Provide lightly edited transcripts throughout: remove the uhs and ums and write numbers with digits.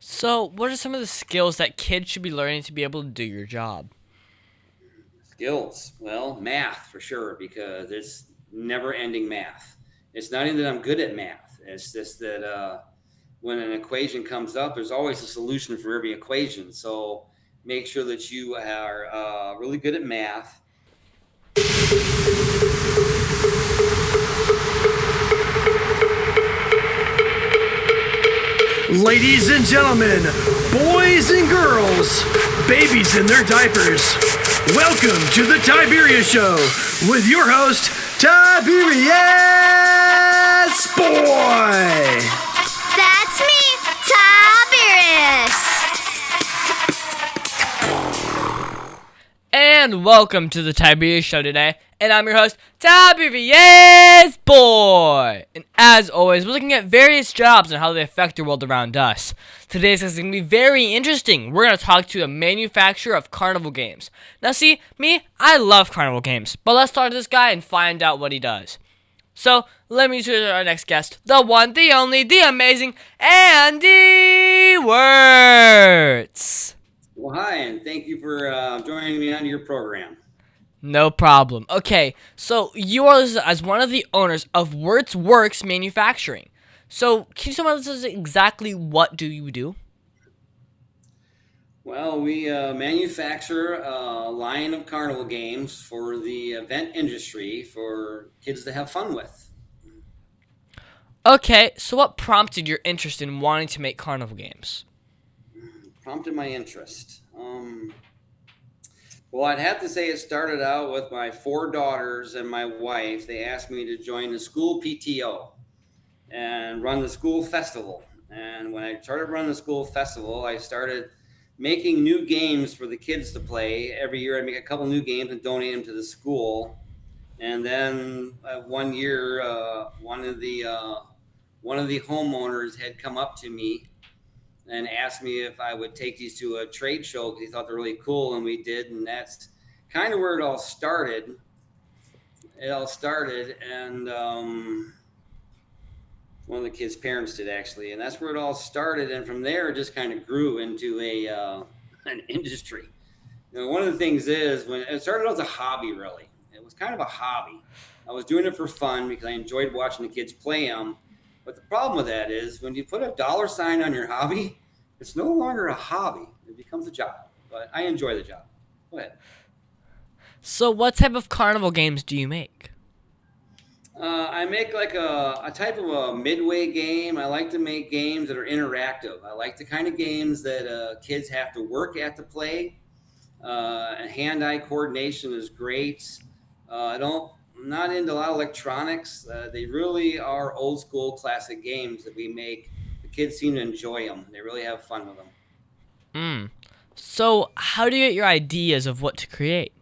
So, what are some of the skills that kids should be learning to be able to do your job? Skills. Well, math for sure, because it's never ending math. It's not even that I'm good at math. It's just that when an equation comes up, there's always a solution for every equation. So make sure that you are really good at math. Ladies and gentlemen, boys and girls, babies in their diapers, welcome to the Tiberius Show with your host, Tiberius Boy! That's me, Tiberius. And welcome to the Tiberius Show today. And I'm your host, Tiberius Boy. And as always, we're looking at various jobs and how they affect the world around us. Today's is going to be very interesting. We're going to talk to a manufacturer of Carnival games. Now see, me, I love Carnival games. But let's talk to this guy and find out what he does. So, let me introduce our next guest. The one, the only, the amazing Andy Wirtz. Well, hi, and thank you for joining me on your program. No problem. Okay, so you are listed as one of the owners of Wirtz Works Manufacturing. So, can you tell us exactly what do you do? Well, we manufacture a line of carnival games for the event industry for kids to have fun with. Okay, so what prompted your interest in wanting to make carnival games? Prompted my interest. Well, I'd have to say it started out with my four daughters and my wife. They asked me to join the school PTO and run the school festival. And when I started running the school festival, I started making new games for the kids to play. Every year I'd make a couple new games and donate them to the school. And then one year, one of the homeowners had come up to me and asked me if I would take these to a trade show because he thought they're really cool, and we did, and that's kind of where it all started. And one of the kids' parents did actually, and that's where it all started. And from there, it just kind of grew into an industry. One of the things is when it started out as a hobby, really, it was kind of a hobby. I was doing it for fun because I enjoyed watching the kids play them. But the problem with that is when you put a dollar sign on your hobby, it's no longer a hobby. It becomes a job. But I enjoy the job. Go ahead. So, what type of carnival games do you make? I make like a type of a Midway game. I like to make games that are interactive. I like the kind of games that kids have to work at to play. Hand-eye coordination is great. I'm not into a lot of electronics. They really are old school classic games that we make. The kids seem to enjoy them. They really have fun with them. So, how do you get your ideas of what to create?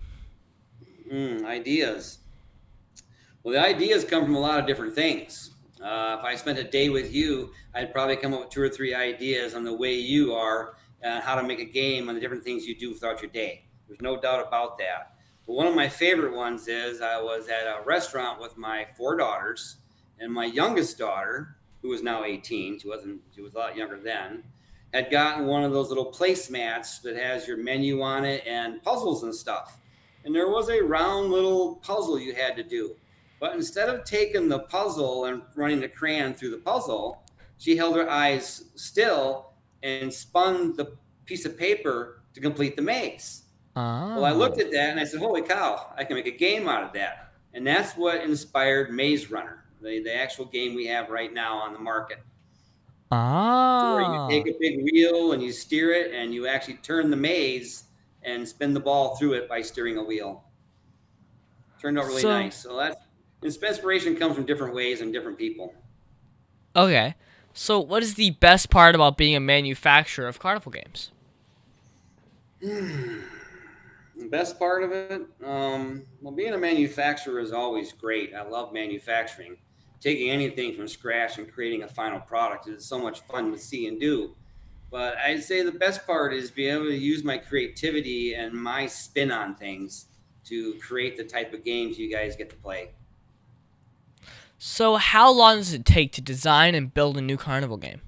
Ideas. Well, the ideas come from a lot of different things. If I spent a day with you, I'd probably come up with two or three ideas on the way you are and how to make a game and the different things you do throughout your day. There's no doubt about that. But one of my favorite ones is I was at a restaurant with my four daughters, and my youngest daughter, who is now 18, she was a lot younger then, had gotten one of those little placemats that has your menu on it and puzzles and stuff. And there was a round little puzzle you had to do. But instead of taking the puzzle and running the crayon through the puzzle, she held her eyes still and spun the piece of paper to complete the maze. Well, I looked at that and I said, holy cow, I can make a game out of that. And that's what inspired Maze Runner, the actual game we have right now on the market. Where you Ah. take a big wheel and you steer it and you actually turn the maze and spin the ball through it by steering a wheel. Turned out really So, nice. So that's inspiration comes from different ways and different people. okay. So, what is the best part about being a manufacturer of carnival games? The best part of it, well, being a manufacturer is always great. I love manufacturing. Taking anything from scratch and creating a final product is so much fun to see and do. But I'd say the best part is being able to use my creativity and my spin on things to create the type of games you guys get to play. So, how long does it take to design and build a new carnival game?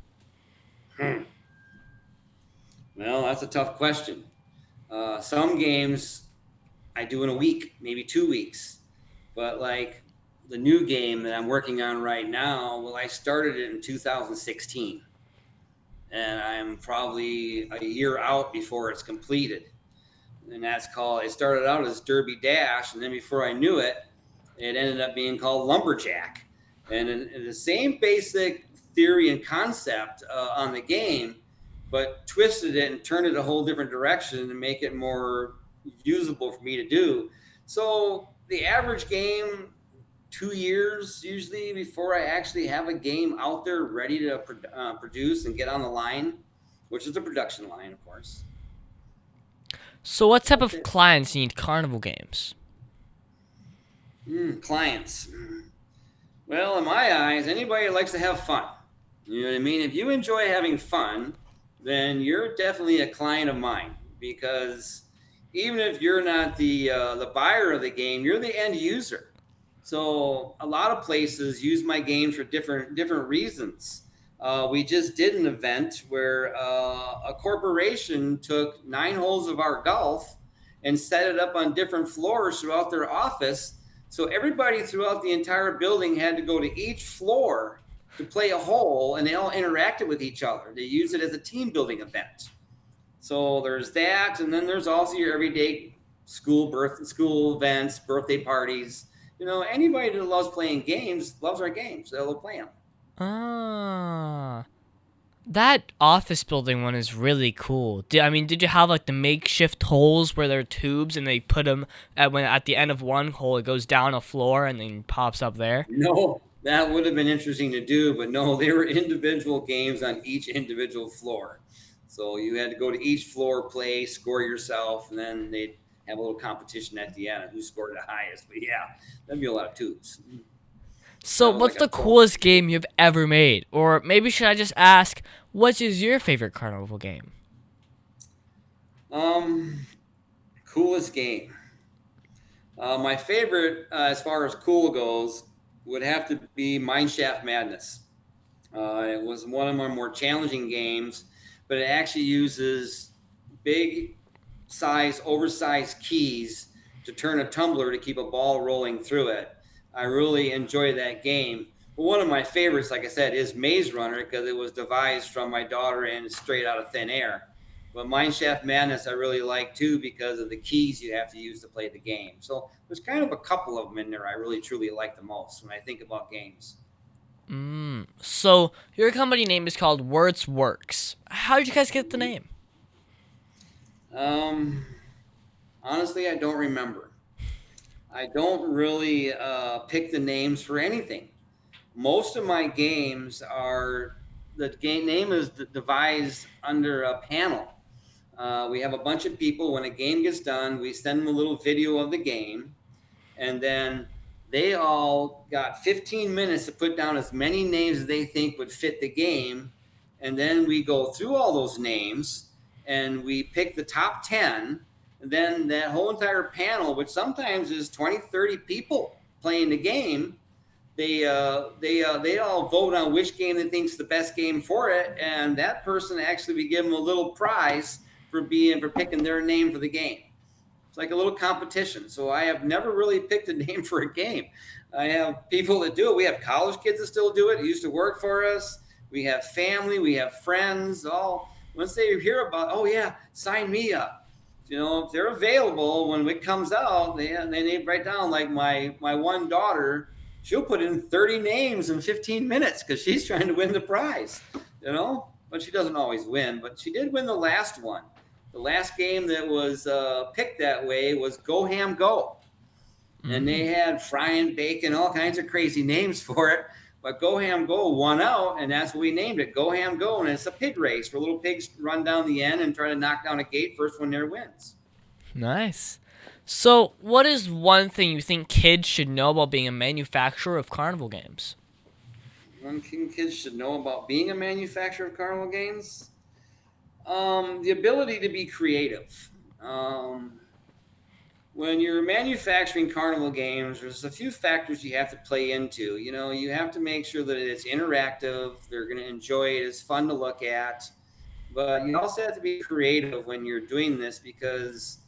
Well, that's a tough question. Some games I do in a week, maybe 2 weeks. But like the new game that I'm working on right now, well, I started it in 2016. And I'm probably a year out before it's completed. And it started out as Derby Dash. And then before I knew it, it ended up being called Lumberjack. And in the same basic theory and concept on the game, but twisted it and turned it a whole different direction to make it more usable for me to do. So the average game, 2 years usually before I actually have a game out there ready to produce and get on the line, which is the production line, of course. So what type of clients need Carnival games? Clients. Well, in my eyes, anybody that likes to have fun. You know what I mean? If you enjoy having fun, then you're definitely a client of mine, because even if you're not the buyer of the game, you're the end user. So a lot of places use my games for different reasons. We just did an event where a corporation took 9 holes of our golf and set it up on different floors throughout their office. So everybody throughout the entire building had to go to each floor to play a hole, and they all interacted with each other. They use it as a team building event. So there's that, and then there's also your everyday school events, birthday parties. You know, anybody that loves playing games loves our games. They'll play them. That office building one is really cool. Did you have like the makeshift holes where there are tubes and they put them at the end of one hole it goes down a floor and then pops up there? No, that would have been interesting to do, but no, they were individual games on each individual floor. So you had to go to each floor, play, score yourself, and then they'd have a little competition at the end of who scored the highest. But yeah, that'd be a lot of tubes. So what's the coolest game you've ever made? Or maybe should I just ask, what is your favorite Carnival game? Coolest game. My favorite, as far as cool goes, would have to be Mineshaft Madness. It was one of my more challenging games, but it actually uses big size, oversized keys to turn a tumbler to keep a ball rolling through it. I really enjoy that game. But one of my favorites, like I said, is Maze Runner, because it was devised from my daughter and straight out of thin air. But Mineshaft Madness I really like too, because of the keys you have to use to play the game. So there's kind of a couple of them in there I really truly like the most when I think about games. So your company name is called Wirtz Works. How did you guys get the name? Honestly, I don't remember. I don't really pick the names for anything. Most of my games the game name is devised under a panel. We have a bunch of people. When a game gets done, we send them a little video of the game, and then they all got 15 minutes to put down as many names as they think would fit the game, and then we go through all those names, and we pick the top 10. And then that whole entire panel, which sometimes is 20, 30 people playing the game, they all vote on which game they think's the best game for it, and that person actually, we give them a little prize for picking their name for the game. It's like a little competition. So I have never really picked a name for a game. I have people that do it. We have college kids that still do it. Who used to work for us. We have family. We have friends. All once they hear about, oh yeah, sign me up. You know, if they're available when it comes out, they write down, like my one daughter, she'll put in 30 names in 15 minutes because she's trying to win the prize, you know, but she doesn't always win, but she did win the last one. The last game that was picked that way was Go Ham Go. And they had fry and bacon, all kinds of crazy names for it. But Go Ham Go won out, and that's what we named it, Go Ham Go. And it's a pig race where little pigs run down the end and try to knock down a gate. First one there wins. Nice. So what is one thing you think kids should know about being a manufacturer of Carnival games? One thing kids should know about being a manufacturer of Carnival games? The ability to be creative. When you're manufacturing Carnival games, there's a few factors you have to play into. You know, you have to make sure that it's interactive. They're going to enjoy it. It's fun to look at. but you also have to be creative when you're doing this because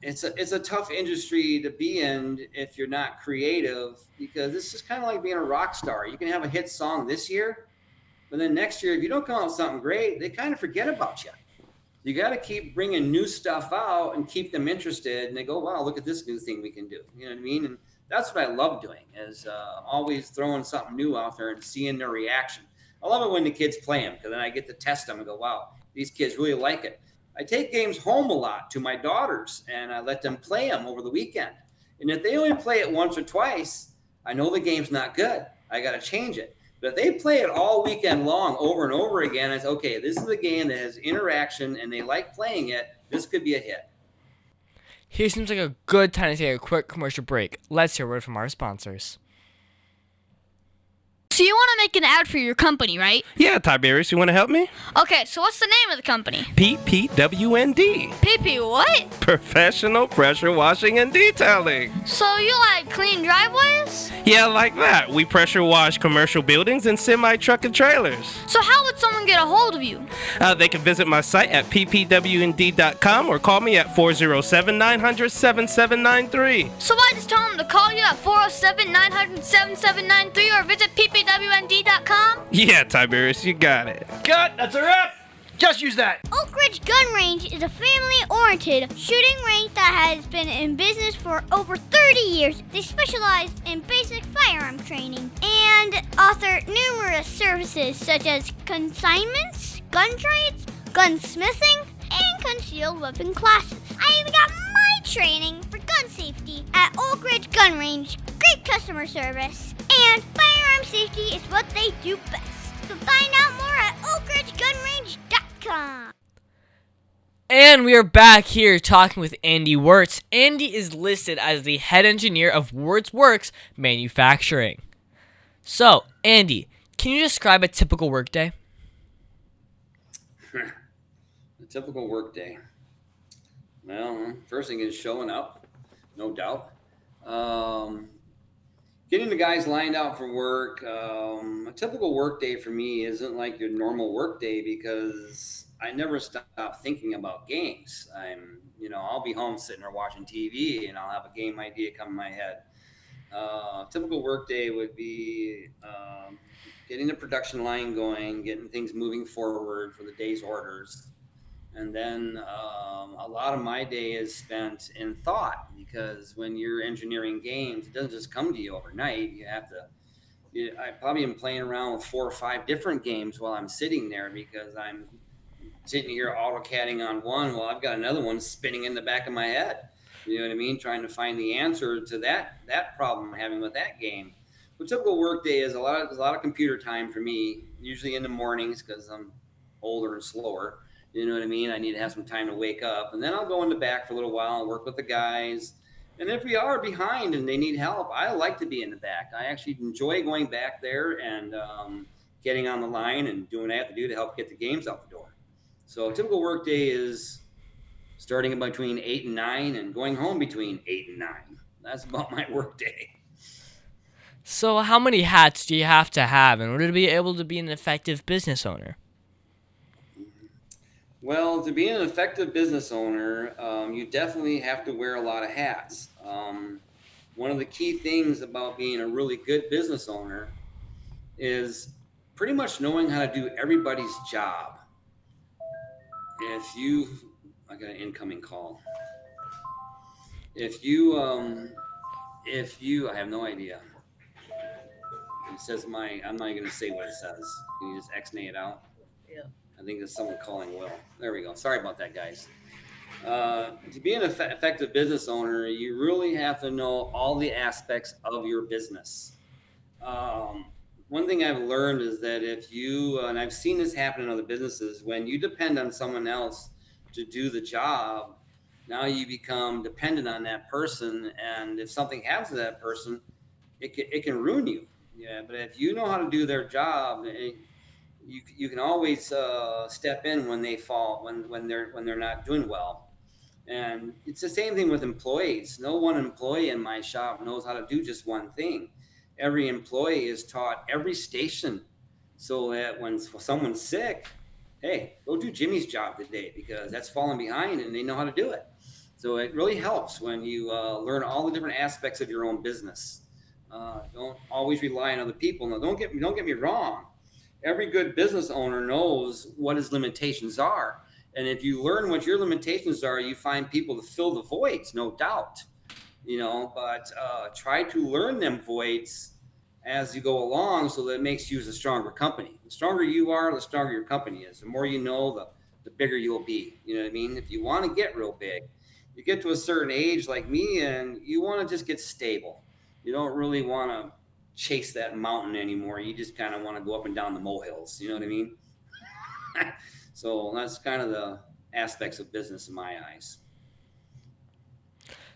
it's a tough industry to be in if you're not creative, because this is kind of like being a rock star. You can have a hit song this year, but then next year, if you don't come out with something great, they kind of forget about you. You got to keep bringing new stuff out and keep them interested, and they go, wow, look at this new thing we can do. You know what I mean? And that's what I love doing, is always throwing something new out there and seeing their reaction. I love it when the kids play them, because then I get to test them and go, wow, these kids really like it. I take games home a lot to my daughters, and I let them play them over the weekend. And if they only play it once or twice, I know the game's not good. I got to change it. But if they play it all weekend long over and over again, it's okay, this is a game that has interaction and they like playing it. This could be a hit. Here seems like a good time to take a quick commercial break. Let's hear a word from our sponsors. So you want to make an ad for your company, right? Yeah, Tiberius, you want to help me? Okay, so what's the name of the company? PPWND. PP what? Professional Pressure Washing and Detailing. So you like clean driveways? Yeah, like that. We pressure wash commercial buildings and semi-truck and trailers. So how would someone get a hold of you? They can visit my site at ppwnd.com or call me at 407-900-7793. So I just tell them to call you at 407-900-7793 or visit ppwnd.com? Yeah, Tiberius, you got it. Cut! That's a wrap! Just use that. Oak Ridge Gun Range is a family-oriented shooting range that has been in business for over 30 years. They specialize in basic firearm training and offer numerous services such as consignments, gun trades, gunsmithing, and concealed weapon classes. I even got my training for gun safety at Oak Ridge Gun Range. Great customer service, and firearm safety is what they do best. So find out more at oakridgegunrange.com. And we are back here talking with Andy Wirtz. Andy is listed as the head engineer of Wirtz Works Manufacturing. So, Andy, can you describe a typical workday? A typical workday. Well, first thing is showing up, no doubt. Getting the guys lined out for work. A typical work day for me isn't like your normal work day because I never stop thinking about games. I'll be home sitting there watching TV and I'll have a game idea come in my head. Typical work day would be getting the production line going, getting things moving forward for the day's orders. And then a lot of my day is spent in thought, because when you're engineering games, it doesn't just come to you overnight. I probably am playing around with 4 or 5 different games while I'm sitting there, because I'm sitting here AutoCADing on one while I've got another one spinning in the back of my head. You know what I mean? Trying to find the answer to that problem I'm having with that game. But typical work day is a lot of computer time for me, usually in the mornings because I'm older and slower. You know what I mean? I need to have some time to wake up. And then I'll go in the back for a little while and work with the guys. And if we are behind and they need help, I like to be in the back. I actually enjoy going back there and getting on the line and doing what I have to do to help get the games out the door. So a typical work day is starting between 8 and 9 and going home between 8 and 9. That's about my work day. So how many hats do you have to have in order to be able to be an effective business owner? Well, to be an effective business owner, you definitely have to wear a lot of hats. One of the key things about being a really good business owner is pretty much knowing how to do everybody's job. I got an incoming call. I have no idea. It says I'm not going to say what it says. Can you just X-nay it out? Yeah. I think there's someone calling Will. There we go. Sorry about that, guys. To be an effective business owner, you really have to know all the aspects of your business. One thing I've learned is that and I've seen this happen in other businesses, when you depend on someone else to do the job, now you become dependent on that person. And if something happens to that person, it can ruin you. Yeah, but if you know how to do their job, you can always step in when they fall, when they're not doing well. And it's the same thing with employees. No one employee in my shop knows how to do just one thing. Every employee is taught every station, so that when someone's sick, hey, go do Jimmy's job today because that's falling behind and they know how to do it. So it really helps when you learn all the different aspects of your own business. Don't always rely on other people. Now, don't get me wrong. Every good business owner knows what his limitations are. And if you learn what your limitations are, you find people to fill the voids, no doubt. But try to learn them voids as you go along so that it makes you a stronger company. The stronger you are, the stronger your company is. The more you know, the bigger you'll be. You know what I mean? If you want to get real big, you get to a certain age like me and you want to just get stable. You don't really want to chase that mountain anymore. You just kind of want to go up and down the molehills. You know what I mean? So that's kind of the aspects of business in my eyes.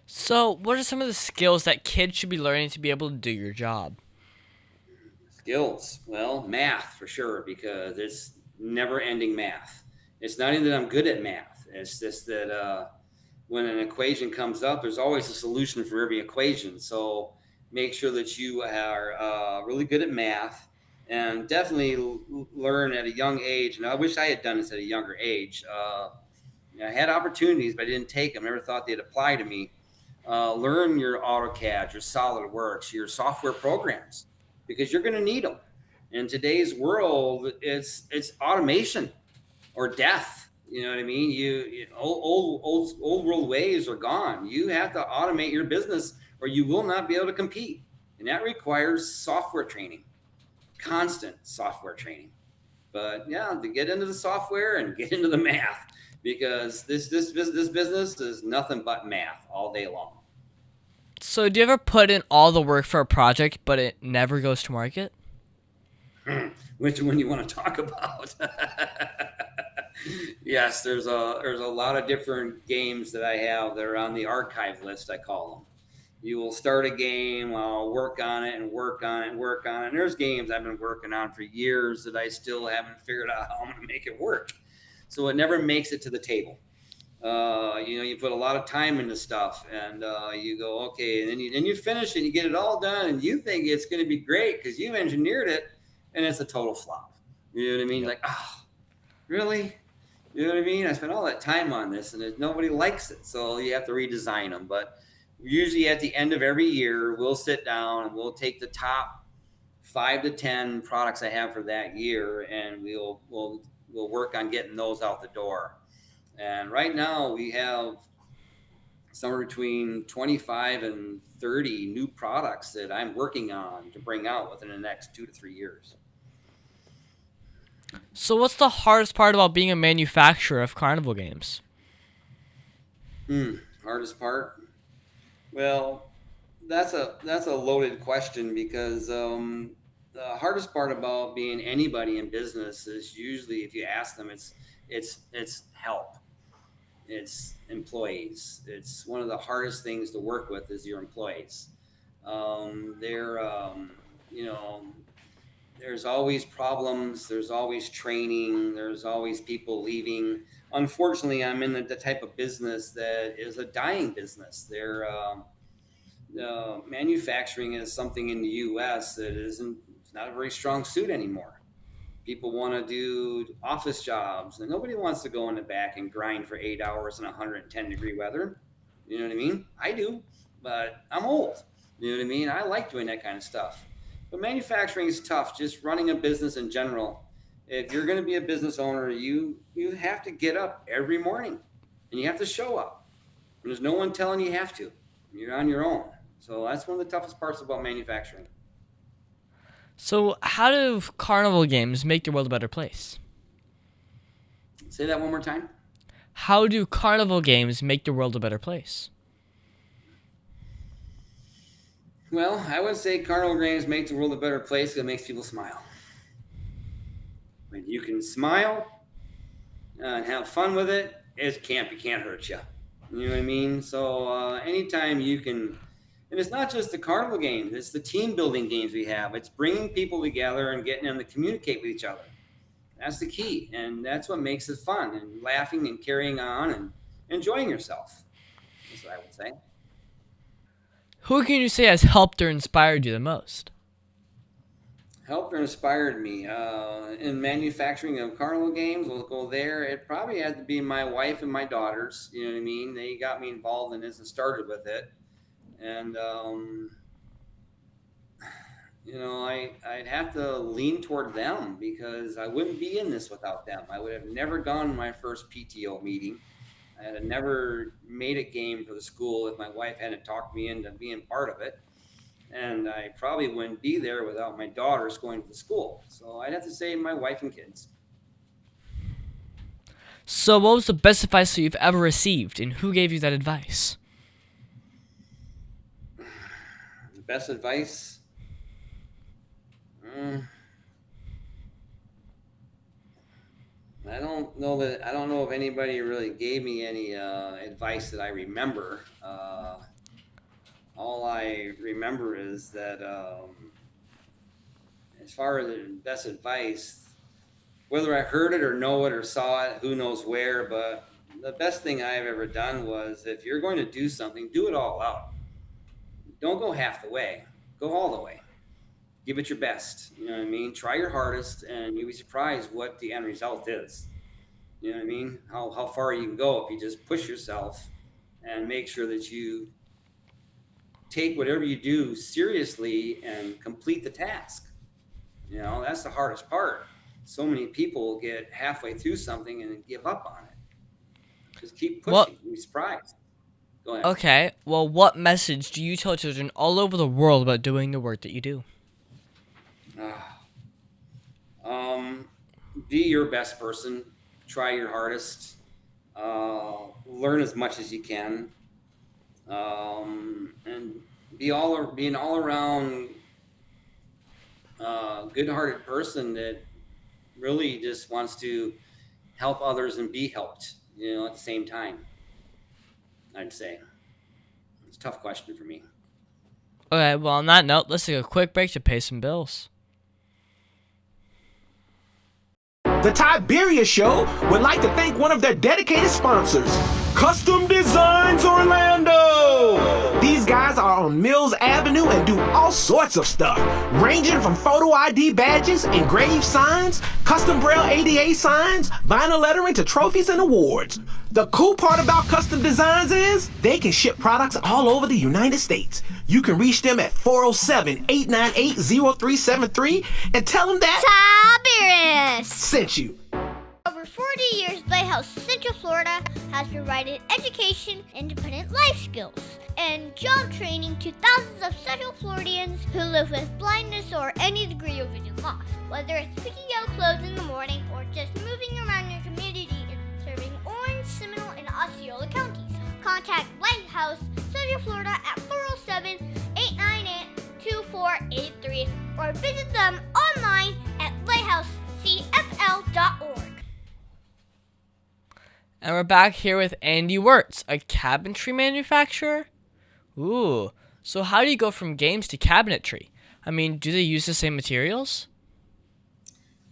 So, what are some of the skills that kids should be learning to be able to do your job? Skills. Well, math for sure, because it's never-ending math. It's not even that I'm good at math. It's just that when an equation comes up, there's always a solution for every equation. So make sure that you are really good at math. And definitely learn at a young age. And I wish I had done this at a younger age. I had opportunities, but I didn't take them. Never thought they'd apply to me. Learn your AutoCAD, your SolidWorks, your software programs, because you're going to need them. In today's world, it's automation or death. You know what I mean? Old world ways are gone. You have to automate your business, or you will not be able to compete, and that requires software training. Constant software training. But yeah, to get into the software and get into the math, because this business is nothing but math all day long. So, do you ever put in all the work for a project, but it never goes to market? Which one you want to talk about? Yes, there's a lot of different games that I have that are on the archive list, I call them. You will start a game, I'll work on it and work on it and work on it. And there's games I've been working on for years that I still haven't figured out how I'm going to make it work. So it never makes it to the table. You put a lot of time into stuff and you go, okay, and then you finish and you get it all done and you think it's going to be great because you've engineered it and it's a total flop. You know what I mean? Yep. Like, oh, really? You know what I mean? I spent all that time on this and nobody likes it. So you have to redesign them. But usually at the end of every year, we'll sit down and we'll take the top 5 to 10 products I have for that year, and we'll work on getting those out the door. And right now we have somewhere between 25 and 30 new products that I'm working on to bring out within the next 2 to 3 years. So, what's the hardest part about being a manufacturer of Carnival games? Hardest part? Well, that's a loaded question because the hardest part about being anybody in business is usually, if you ask them, it's help. It's employees. It's one of the hardest things to work with is your employees. There's always problems. There's always training. There's always people leaving. Unfortunately, I'm in the type of business that is a dying business. Manufacturing is something in the U.S. that it's not a very strong suit anymore. People want to do office jobs, and nobody wants to go in the back and grind for 8 hours in 110-degree weather. You know what I mean? I do, but I'm old. You know what I mean? I like doing that kind of stuff. But manufacturing is tough, just running a business in general. If you're going to be a business owner, you have to get up every morning, and you have to show up. And there's no one telling you have to. You're on your own. So that's one of the toughest parts about manufacturing. So, how do Carnival games make the world a better place? Say that one more time. How do Carnival games make the world a better place? Well, I would say Carnival games make the world a better place because it makes people smile. When you can smile and have fun with it, it can't hurt you. You know what I mean? So anytime you can, and it's not just the Carnival games, it's the team building games we have. It's bringing people together and getting them to communicate with each other. That's the key, and that's what makes it fun, and laughing and carrying on and enjoying yourself. That's what I would say. Who can you say has helped or inspired you the most? Helped or inspired me in manufacturing of Carnival games. We'll go there. It probably had to be my wife and my daughters. You know what I mean? They got me involved in this and started with it. And I'd have to lean toward them because I wouldn't be in this without them. I would have never gone to my first PTO meeting. I had never made a game for the school if my wife hadn't talked me into being part of it. And I probably wouldn't be there without my daughters going to the school. So I'd have to say my wife and kids. So what was the best advice that you've ever received, and who gave you that advice? The best advice? I don't know if anybody really gave me any advice that I remember. All I remember is that as far as the best advice, whether I heard it or know it or saw it, who knows where, but the best thing I've ever done was if you're going to do something, do it all out. Don't go half the way. Go all the way. Give it your best. You know what I mean? Try your hardest, and you'll be surprised what the end result is. You know what I mean? How far you can go if you just push yourself and make sure that you take whatever you do seriously and complete the task. You know, that's the hardest part. So many people get halfway through something and then give up on it. Just keep pushing. You'll be surprised. Go ahead. Okay, well, what message do you tell children all over the world about doing the work that you do? Be your best person. Try your hardest. Learn as much as you can. And be an all around good-hearted person that really just wants to help others and be helped, you know, at the same time. I'd say it's a tough question for me. Okay, well, on that note, let's take a quick break to pay some bills. The Tiberius Show would like to thank one of their dedicated sponsors, Custom Designs Orlando. These guys are on Mills Avenue and do all sorts of stuff, ranging from photo ID badges, engraved signs, custom braille ADA signs, vinyl lettering to trophies and awards. The cool part about Custom Designs is they can ship products all over the United States. You can reach them at 407-898-0373 and tell them that Tiberius sent you. Over 40 years, Lighthouse Central Florida has provided education, independent life skills, and job training to thousands of Central Floridians who live with blindness or any degree of vision loss. Whether it's picking out clothes in the morning or just moving around your community and serving Orange, Seminole, and Osceola counties, contact Lighthouse Central Florida at 407-898-2483 or visit them online at lighthousecfl.org. And we're back here with Andy Wirtz, a cabinetry manufacturer. Ooh, so how do you go from games to cabinetry? I mean, do they use the same materials?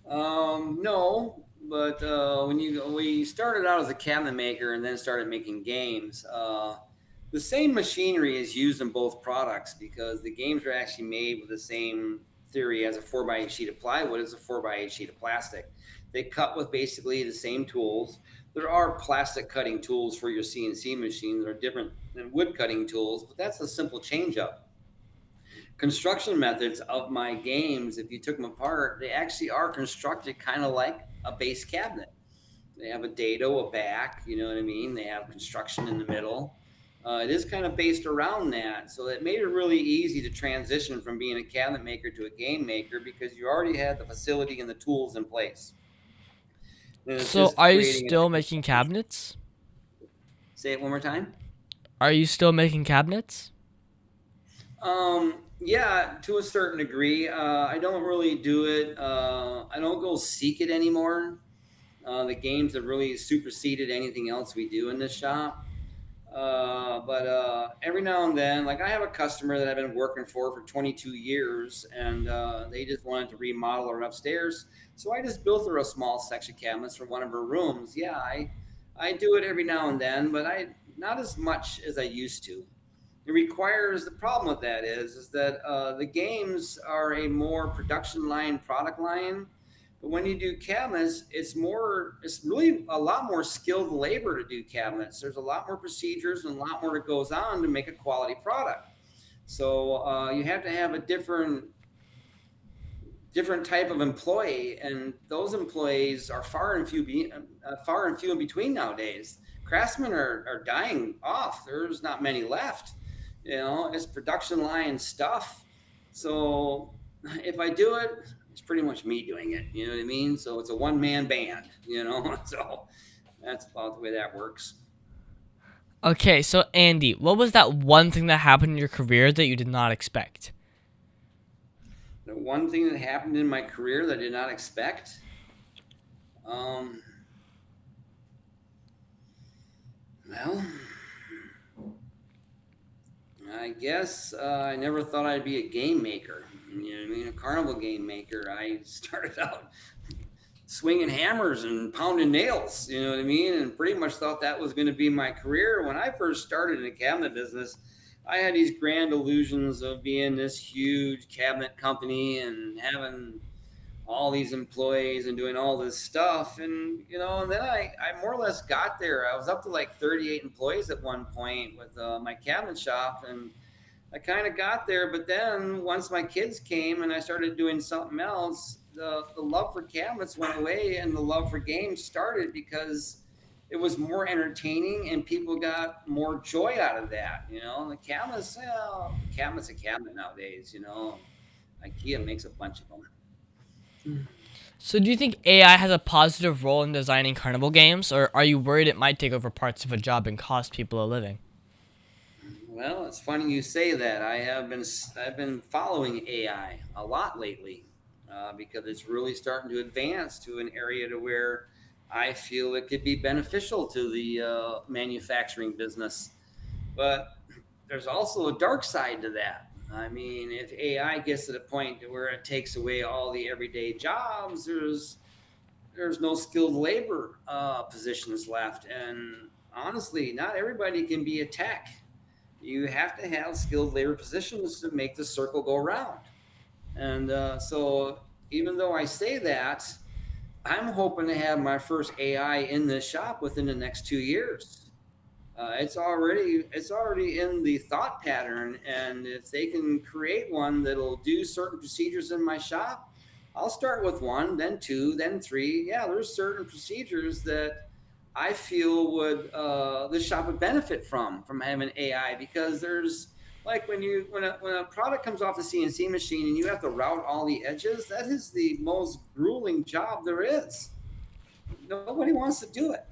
No, but we started out as a cabinet maker and then started making games. The same machinery is used in both products because the games are actually made with the same theory as a 4x8 sheet of plywood as a 4x8 sheet of plastic. They cut with basically the same tools. There are plastic cutting tools for your CNC machines that are different than wood cutting tools, but that's a simple change up. Construction methods of my games, if you took them apart, they actually are constructed kind of like a base cabinet. They have a dado, a back, you know what I mean? They have construction in the middle. It is kind of based around that. So it made it really easy to transition from being a cabinet maker to a game maker because you already had the facility and the tools in place. So are you still making cabinets? Say it one more time. Are you still making cabinets? Yeah, to a certain degree. I don't really do it. I don't go seek it anymore. The games have really superseded anything else we do in this shop. But every now and then, like I have a customer that I've been working for 22 years, and they just wanted to remodel her upstairs. So I just built her a small section cabinets for one of her rooms. Yeah, I do it every now and then, but not as much as I used to. it requires, the problem with that is that the games are a more production line, product line. But when you do cabinets, it's really a lot more skilled labor to do cabinets. There's a lot more procedures and a lot more that goes on to make a quality product. So you have to have a different type of employee, and those employees are far and few in between nowadays. Craftsmen are dying off. There's not many left. It's production line stuff. So if I do it, it's pretty much me doing it. You know what I mean? So it's a one-man band. So that's about the way that works. Okay, so Andy, what was that one thing that happened in your career that you did not expect? The one thing that happened in my career that I did not expect, well, I guess I never thought I'd be a game maker. You know what I mean? A carnival game maker. I started out swinging hammers and pounding nails, you know what I mean? And pretty much thought that was going to be my career. When I first started in the cabinet business, I had these grand illusions of being this huge cabinet company and having all these employees and doing all this stuff. And, and then I more or less got there. I was up to like 38 employees at one point with my cabinet shop, and I kind of got there. But then once my kids came and I started doing something else, the love for cabinets went away and the love for games started, because it was more entertaining and people got more joy out of that. The cabinet's a cabinet nowadays. IKEA makes a bunch of them. So do you think AI has a positive role in designing carnival games, or are you worried it might take over parts of a job and cost people a living? Well, it's funny you say that. I've been following AI a lot lately because it's really starting to advance to an area to where I feel it could be beneficial to the manufacturing business. But there's also a dark side to that. I mean, if AI gets to the point where it takes away all the everyday jobs, there's no skilled labor positions left. And honestly, not everybody can be a tech. You have to have skilled labor positions to make the circle go round. And so even though I say that, I'm hoping to have my first AI in this shop within the next 2 years. It's already in the thought pattern, and if they can create one that'll do certain procedures in my shop, I'll start with 1, then 2, then 3. Yeah, there's certain procedures that I feel this shop would benefit from having AI, because there's like when a product comes off the CNC machine and you have to route all the edges, that is the most grueling job there is. Nobody wants to do it.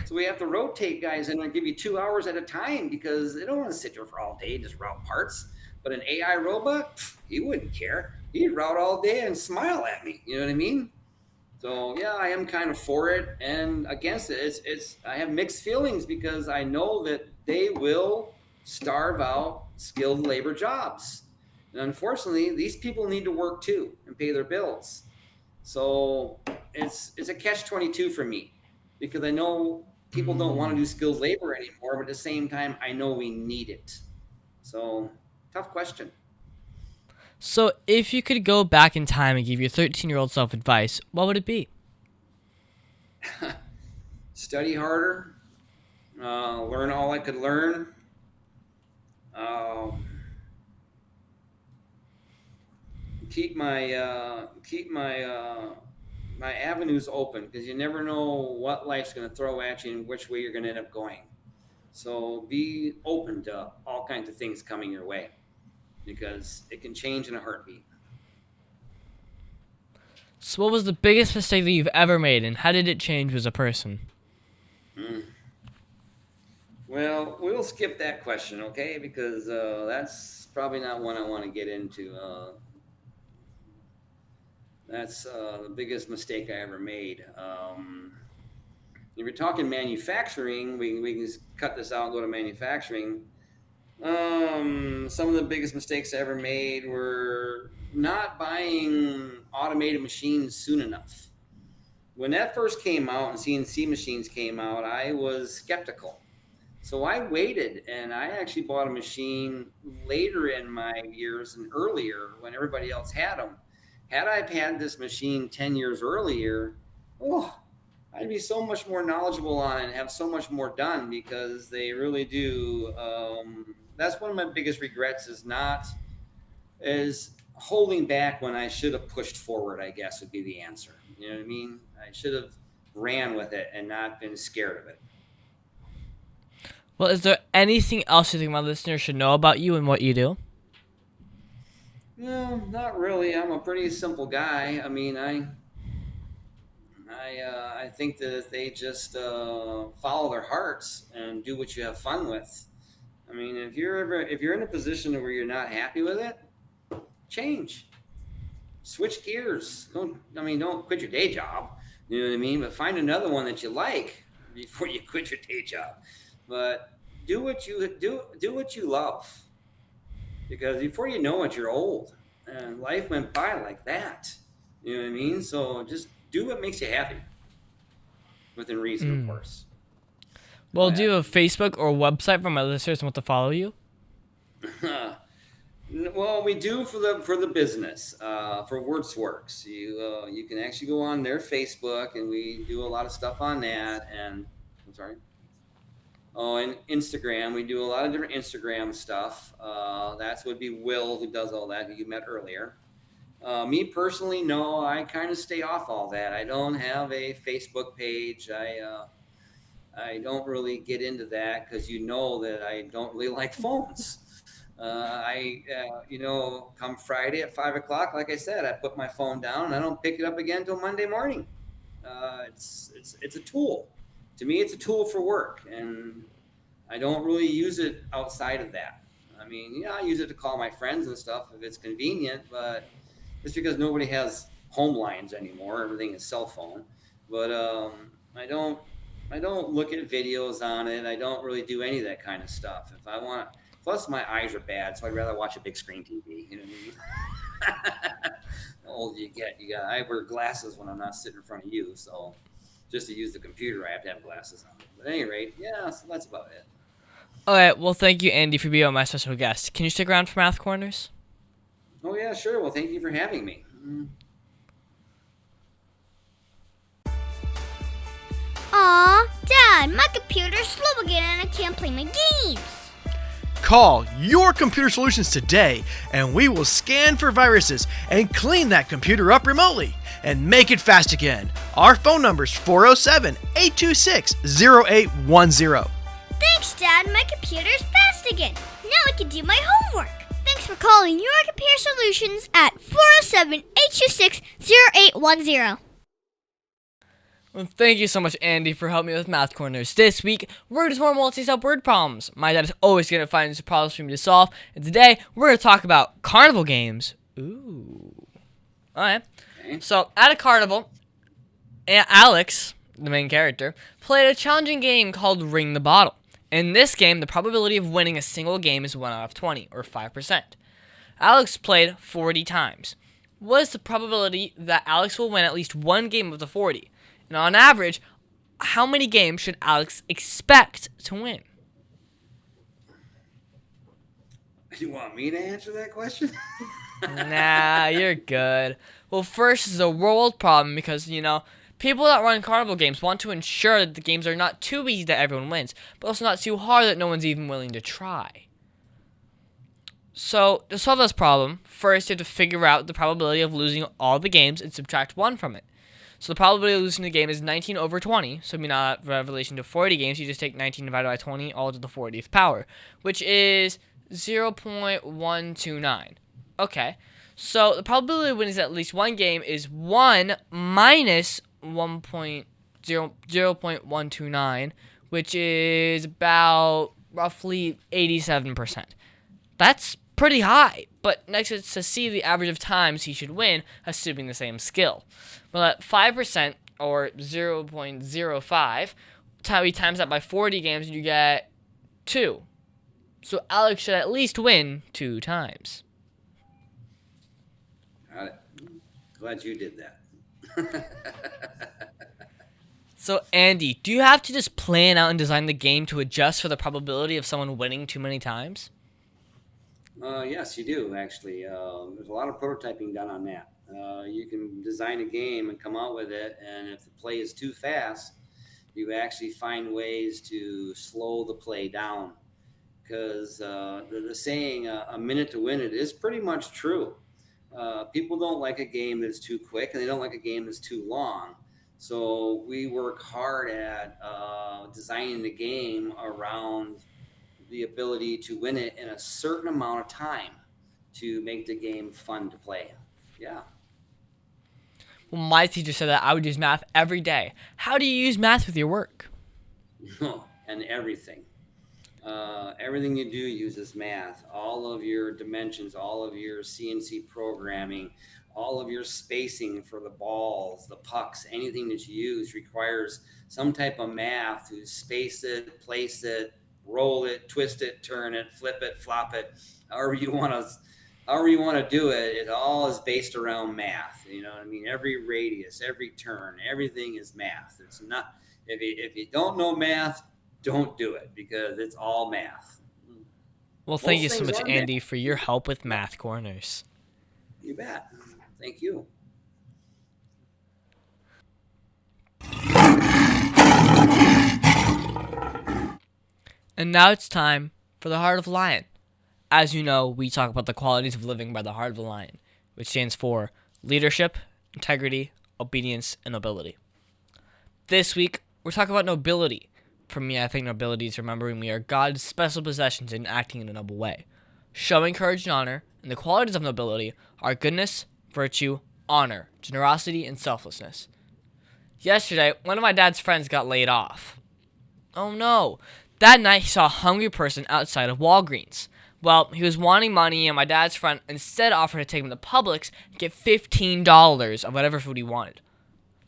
So we have to rotate guys in and give you 2 hours at a time, because they don't want to sit there for all day and just route parts. But an AI robot, he wouldn't care. He'd route all day and smile at me. You know what I mean? So yeah, I am kind of for it and against it. I have mixed feelings, because I know that they will starve out skilled labor jobs. And unfortunately, these people need to work too and pay their bills. So it's a catch-22 for me, because I know people don't want to do skilled labor anymore, but at the same time, I know we need it. So, tough question. So if you could go back in time and give your 13-year-old self advice, what would it be? Study harder, learn all I could learn. Keep my avenues open, because you never know what life's going to throw at you and which way you're going to end up going. So be open to all kinds of things coming your way, because it can change in a heartbeat. So what was the biggest mistake that you've ever made, and how did it change you as a person? Well, we'll skip that question, okay? Because that's probably not one I want to get into. That's the biggest mistake I ever made. If you're talking manufacturing, we can just cut this out and go to manufacturing. Some of the biggest mistakes I ever made were not buying automated machines soon enough. When that first came out and CNC machines came out, I was skeptical. So I waited, and I actually bought a machine later in my years and earlier when everybody else had them. Had I had this machine 10 years earlier, oh, I'd be so much more knowledgeable on it and have so much more done, because they really do. That's one of my biggest regrets, is holding back when I should have pushed forward, I guess would be the answer. You know what I mean? I should have ran with it and not been scared of it. Well, is there anything else you think my listeners should know about you and what you do? No, not really. I'm a pretty simple guy. I mean, I think that if they just follow their hearts and do what you have fun with. I mean, if you're in a position where you're not happy with it, change, switch gears. Don't quit your day job. You know what I mean? But find another one that you like before you quit your day job. But do what you love, because before you know it, you're old, and life went by like that. You know what I mean? So just do what makes you happy, within reason, of course. Well, do you have a Facebook or website for my listeners who want to follow you? Well, we do for the business, for Wirtz Works. You can actually go on their Facebook, and we do a lot of stuff on that. And I'm sorry. Oh, and Instagram, we do a lot of different Instagram stuff. That would be Will, who does all that, who you met earlier. Me personally, no, I kind of stay off all that. I don't have a Facebook page. I don't really get into that, because you know that I don't really like phones. Come Friday at 5:00, like I said, I put my phone down and I don't pick it up again until Monday morning. It's a tool. To me, it's a tool for work, and I don't really use it outside of that. I mean, I use it to call my friends and stuff if it's convenient, but it's because nobody has home lines anymore. Everything is cell phone. But I don't look at videos on it. I don't really do any of that kind of stuff. If I want, plus my eyes are bad, so I'd rather watch a big screen TV. You know what I mean? The older you get, I wear glasses when I'm not sitting in front of you, so just to use the computer, I have to have glasses on. But at any rate, yeah, so that's about it. All right. Well, thank you, Andy, for being my special guest. Can you stick around for Math Corners? Oh, yeah, sure. Well, thank you for having me. Aw, Dad, my computer's slow again and I can't play my games. Call Your Computer Solutions today, and we will scan for viruses and clean that computer up remotely and make it fast again. Our phone number is 407-826-0810. Thanks, Dad. My computer's fast again. Now I can do my homework. Thanks for calling Your Computer Solutions at 407-826-0810. Well, thank you so much, Andy, for helping me with Math Corners. This week, we're just more multi-step word problems. My dad is always going to find these problems for me to solve. And today, we're going to talk about carnival games. Ooh. All right. Okay. So, at a carnival, Alex, the main character, played a challenging game called Ring the Bottle. In this game, the probability of winning a single game is 1 out of 20, or 5%. Alex played 40 times. What is the probability that Alex will win at least one game of the 40? And on average, how many games should Alex expect to win? You want me to answer that question? Nah, you're good. Well, first is a world problem because, people that run carnival games want to ensure that the games are not too easy that everyone wins, but also not too hard that no one's even willing to try. So, to solve this problem, first you have to figure out the probability of losing all the games and subtract 1 from it. So the probability of losing the game is 19 over 20. So in relation to 40 games, you just take 19 divided by 20 all to the 40th power, which is 0.129. Okay, so the probability of winning at least one game is 1 minus 0.129, which is about roughly 87%. That's pretty high, but next is to see the average of times he should win, assuming the same skill. Well, at 5%, or 0.05, we times that by 40 games, you get 2. So Alex should at least win 2 times. Got it. Glad you did that. So, Andy, do you have to just plan out and design the game to adjust for the probability of someone winning too many times? Yes, you do, actually. There's a lot of prototyping done on that. You can design a game and come out with it, and if the play is too fast, you actually find ways to slow the play down. Because the saying, a minute to win it, is pretty much true. People don't like a game that's too quick, and they don't like a game that's too long. So we work hard at designing the game around the ability to win it in a certain amount of time to make the game fun to play. Yeah. Well, my teacher said that I would use math every day. How do you use math with your work? And everything. Everything you do uses math. All of your dimensions, all of your CNC programming, all of your spacing for the balls, the pucks, anything that you use requires some type of math to space it, place it, roll it, twist it, turn it, flip it, flop it, however you want to do it. It all is based around math. You know what I mean? Every radius, every turn, everything is math. It's not, if you don't know math, don't do it, because it's all math. Well, thank you so much, Andy, for your help with Math Corners. You bet. Thank you. And now it's time for the Heart of the Lion. As you know, we talk about the qualities of living by the Heart of the Lion, which stands for leadership, integrity, obedience, and nobility. This week, we're talking about nobility. For me, I think nobility is remembering we are God's special possessions and acting in a noble way. Showing courage and honor, and the qualities of nobility are goodness, virtue, honor, generosity, and selflessness. Yesterday, one of my dad's friends got laid off. Oh no! That night, he saw a hungry person outside of Walgreens. Well, he was wanting money, and my dad's friend instead offered to take him to Publix and get $15 of whatever food he wanted.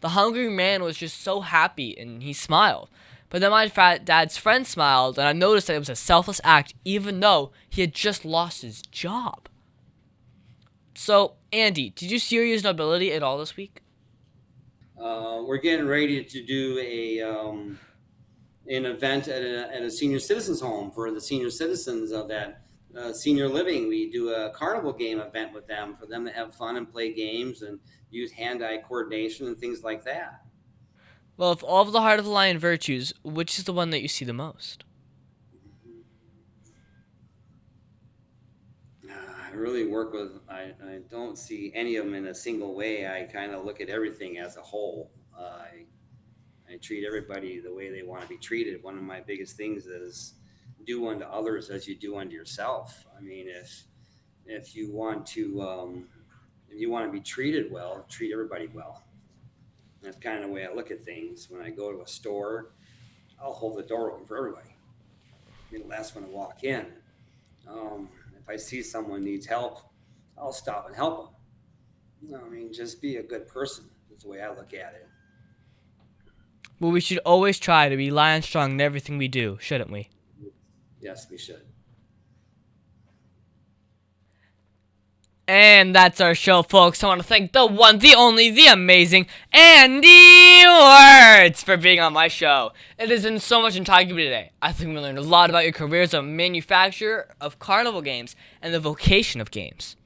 The hungry man was just so happy, and he smiled. But then my dad's friend smiled, and I noticed that it was a selfless act, even though he had just lost his job. So, Andy, did you see or use nobility at all this week? We're getting ready to do an event at a senior citizens home for the senior citizens of that senior living. We do a carnival game event with them for them to have fun and play games and use hand-eye coordination and things like that. Well, of all of the Heart of the Lion virtues, which is the one that you see the most? I really work with, I don't see any of them in a single way. I kind of look at everything as a whole. I treat everybody the way they want to be treated. One of my biggest things is do unto others as you do unto yourself. I mean, if you want to be treated well, treat everybody well. That's kind of the way I look at things. When I go to a store, I'll hold the door open for everybody. Be the last one to walk in. If I see someone needs help, I'll stop and help them. You know, I mean, just be a good person. That's the way I look at it. Well, we should always try to be lion strong in everything we do, shouldn't we? Yes, we should. And that's our show, folks. I want to thank the one, the only, the amazing Andy Wirtz for being on my show. It has been so much fun talking to you today. I think we learned a lot about your career as a manufacturer of carnival games and the vocation of games.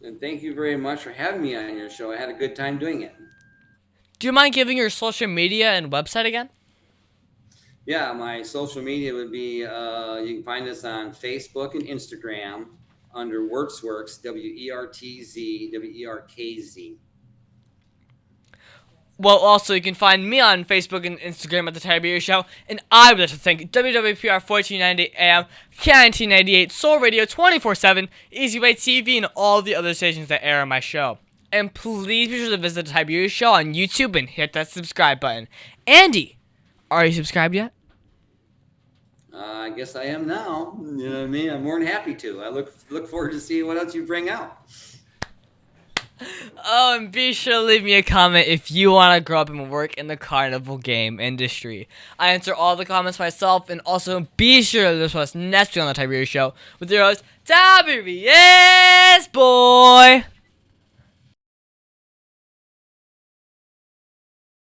And thank you very much for having me on your show. I had a good time doing it. Do you mind giving your social media and website again? Yeah, my social media would be, you can find us on Facebook and Instagram under Wirtz Works, Wertz, Werkz. Well, also, you can find me on Facebook and Instagram at The Tiberius Show, and I would like to thank WWPR 1490 AM, K1998, Soul Radio 24/7, Easy Way TV, and all the other stations that air on my show. And please be sure to visit The Tiberius Show on YouTube and hit that subscribe button. Andy, are you subscribed yet? I guess I am now. You know what I mean? I'm more than happy to. I look forward to seeing what else you bring out. Oh, and be sure to leave me a comment if you want to grow up and work in the carnival game industry. I answer all the comments myself, and also be sure to listen to us next week on The Tiberius Show with your host, Tiberius Boy.